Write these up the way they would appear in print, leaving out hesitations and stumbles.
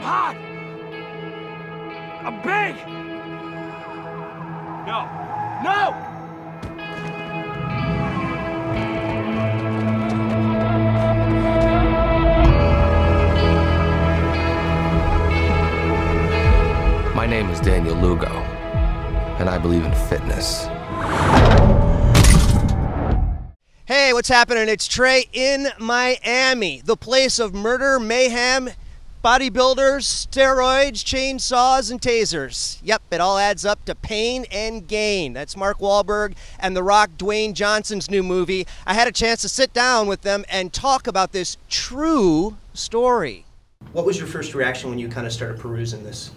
I'm hot! I'm big! No. No! My name is Daniel Lugo, and I believe in fitness. Hey, what's happening? It's Trey in Miami, the place of murder, mayhem, bodybuilders, steroids, chainsaws, and tasers. Yep, it all adds up to pain and gain. That's Mark Wahlberg and The Rock, Dwayne Johnson's new movie. I had a chance to sit down with them and talk about this true story. What was your first reaction when you kind of started perusing this?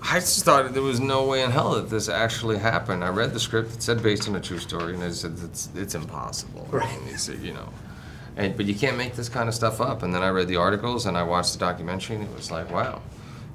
I just thought there was no way in hell that this actually happened. I read the script, it said based on a true story, and I said it's impossible. Right. And he said, you know, but you can't make this kind of stuff up. And then I read the articles and I watched the documentary, and it was like, wow,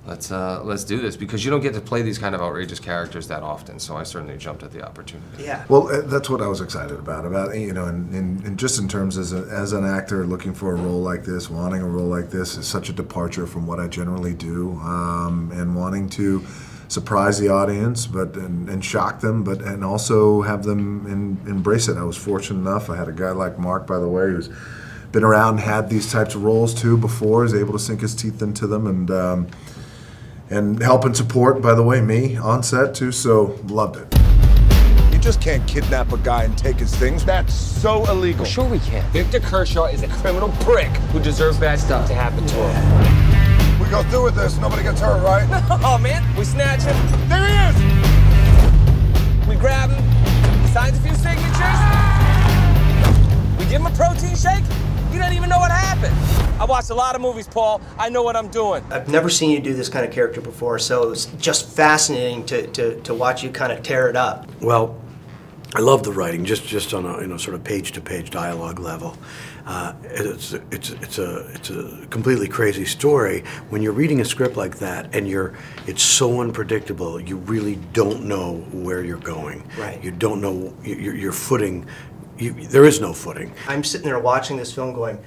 let's do this, because you don't get to play these kind of outrageous characters that often. So I certainly jumped at the opportunity. Yeah. Well, that's what I was excited about you know, and just in terms as an actor looking for a role like this, wanting a role like this is such a departure from what I generally do, and wanting to surprise the audience, and shock them, and also have them embrace it. I was fortunate enough. I had a guy like Mark, by the way, who's been around, had these types of roles too before, is able to sink his teeth into them, and help and support, by the way, me on set too, so loved it. You just can't kidnap a guy and take his things. That's so illegal. Well, sure we can. Victor Kershaw is a criminal prick who deserves bad stuff to happen to him. We go through with this, nobody gets hurt, right? Oh, man, we snatch him. There he is! We grab him, he signs a few signatures. We give him a protein shake. You don't even know what happened. I watched a lot of movies, Paul. I know what I'm doing. I've never seen you do this kind of character before, so it was just fascinating to watch you kind of tear it up. Well, I love the writing, just on a sort of page-to-page dialogue level. It's a completely crazy story. When you're reading a script like that and it's so unpredictable, you really don't know where you're going. Right. You don't know your footing. There is no footing. I'm sitting there watching this film going,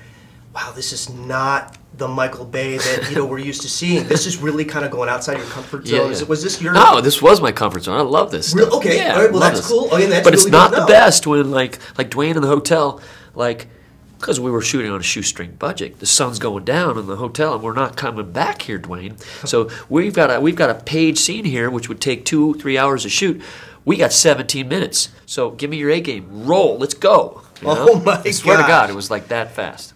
wow, this is not the Michael Bay that we're used to seeing. This is really kind of going outside your comfort zone. Yeah. Was this your... No, this was my comfort zone. I love this stuff. Okay, yeah, all right, well, that's this. cool. Okay, that's but it's really not good to the know. best when, like Dwayne in the hotel, because we were shooting on a shoestring budget. The sun's going down in the hotel, and we're not coming back here, Dwayne. So we've got a page scene here, which would take 2-3 hours to shoot. We got 17 minutes. So give me your A game. Roll. Let's go. You know? Oh my God! I swear to God, it was like that fast.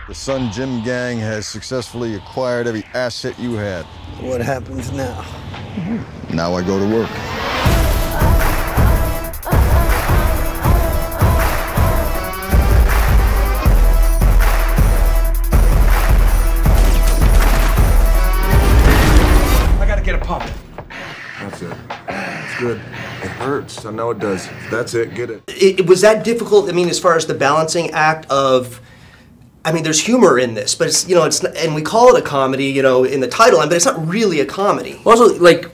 The Sun Gym Gang has successfully acquired every asset you had. What happens now? Now I go to work. I gotta get a pump. That's it. It's good. It hurts. I know it does. That's it. Get it. Was that difficult? I mean, as far as the balancing act of... I mean, there's humor in this, but it's, it's not, and we call it a comedy, in the title, but it's not really a comedy. Also, to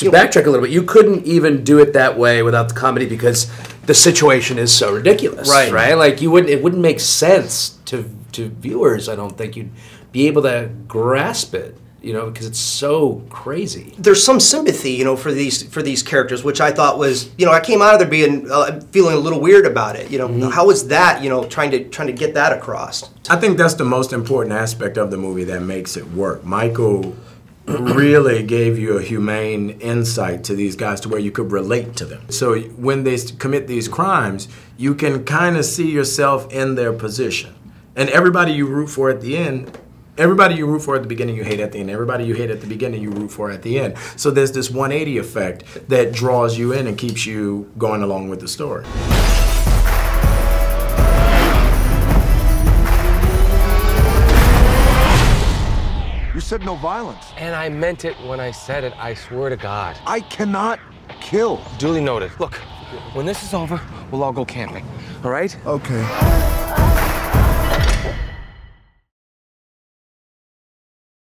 backtrack a little bit, you couldn't even do it that way without the comedy because the situation is so ridiculous, right? Like it wouldn't make sense to viewers. I don't think you'd be able to grasp it, because it's so crazy. There's some sympathy, for these characters, which I thought was, I came out of there being feeling a little weird about it. How was that, trying to get that across? I think that's the most important aspect of the movie that makes it work. Michael really gave you a humane insight to these guys to where you could relate to them. So when they commit these crimes, you can kind of see yourself in their position. And everybody you root for at the end, everybody you root for at the beginning, you hate at the end. Everybody you hate at the beginning, you root for at the end. So there's this 180 effect that draws you in and keeps you going along with the story. You said no violence. And I meant it when I said it, I swear to God. I cannot kill. Duly noted. Look, when this is over, we'll all go camping, all right? Okay.